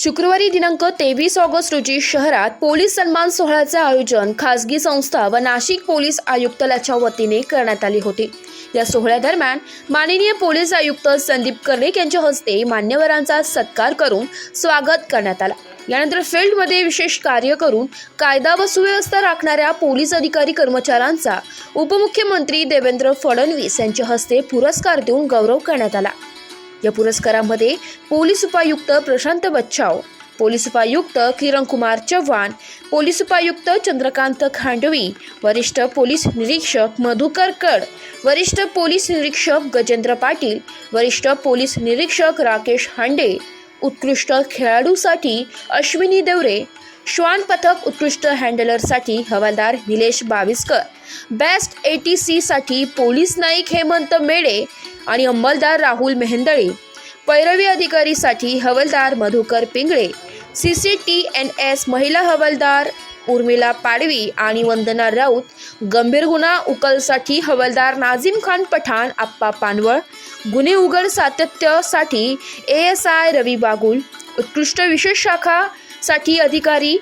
शुक्रवारी दिनांक 23 ऑगस्ट रोजी शहरात पोलीस सन्मान सोहळ्याचे आयोजन खासगी संस्था व नाशिक पोलीस आयुक्तालयाच्या वतीने करण्यात आले होते। या सोहळ्यादरम्यान माननीय पोलीस आयुक्त संदीप कर्णिक यांच्या हस्ते मान्यवरांचा सत्कार करून स्वागत करण्यात आला। यानंतर फील्डमध्ये विशेष कार्य करून कायदा व सुव्यवस्था राखणाऱ्या पोलीस अधिकारी कर्मचाऱ्यांचा उपमुख्यमंत्री देवेंद्र फडणवीस यांच्या हस्ते पुरस्कार देऊन गौरव करण्यात आला। या पुरस्कारामध्ये पोलीस उपायुक्त प्रशांत बच्चाव, पोलीस उपायुक्त किरण कुमार चव्हाण, पोलीस उपायुक्त चंद्रकांत खांडवी, वरिष्ठ पोलीस निरीक्षक मधुकर कड, वरिष्ठ पोलीस निरीक्षक गजेंद्र पाटील, वरिष्ठ पोलीस निरीक्षक राकेश हांडे, उत्कृष्ट खेळाडूसाठी अश्विनी देवरे, श्वान पथक उत्कृष्ट हँडलरसाठी हवालदार निलेश बाविस्कर, बेस्ट ATC साठी पोलीस नाईक हेमंत मेडे आणि अंमलदार राहुल मेहेंदळे, पैरवी अधिकारीसाठी हवालदार मधुकर पिंगळे, CCTNS महिला हवालदार उर्मिला पाडवी आणि वंदना राऊत, गंभीर गुन्हा उकलसाठी हवालदार नाझीम खान पठाण, आप्पा पानवळ, गुन्हे उघड सातत्यसाठी ASI रवी बागुल, उत्कृष्ट विशेष शाखा साठी अधिकारी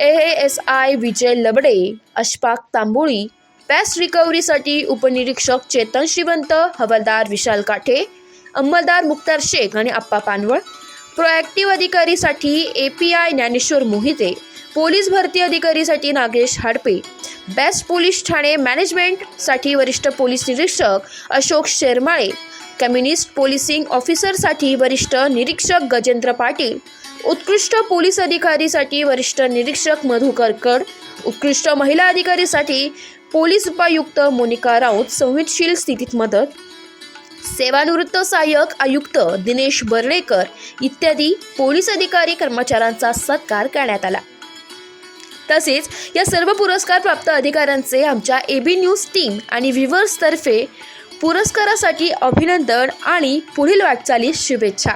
ASI विजय लबडे, अशफाक तांबोळी, बेस्ट रिकव्हरीसाठी उपनिरीक्षक चेतन श्रीवंत, हवालदार विशाल काठे, अंमलदार मुक्तार शेख आणि आप्पा पानवळ, प्रोएक्टिव्ह अधिकारीसाठी API ज्ञानेश्वर मोहिते, पोलीस भरती अधिकारीसाठी नागेश हाडपे, बेस्ट पोलीस ठाणे मॅनेजमेंटसाठी वरिष्ठ पोलीस निरीक्षक अशोक शेरमाळे, कम्युनिस्ट पोलिसिंग ऑफिसरसाठी वरिष्ठ निरीक्षक गजेंद्र पाटील, उत्कृष्ट पोलीस अधिकारीसाठी वरिष्ठ निरीक्षक मधुकर कड, उत्कृष्ट महिला अधिकारीसाठी पोलीस उपायुक्त मोनिका राऊत, संवेदनशील स्थितीत मदत, सेवानिवृत्त सहाय्यक आयुक्त दिनेश बर्डेकर इत्यादी पोलीस अधिकारी कर्मचाऱ्यांचा सत्कार करण्यात आला। तसेच या सर्व पुरस्कार प्राप्त अधिकाऱ्यांचे आमच्या AB न्यूज टीम आणि व्ह्यूअर्स तर्फे पुरस्कारासाठी अभिनंदन आणि पुढील वाटचालीस शुभेच्छा।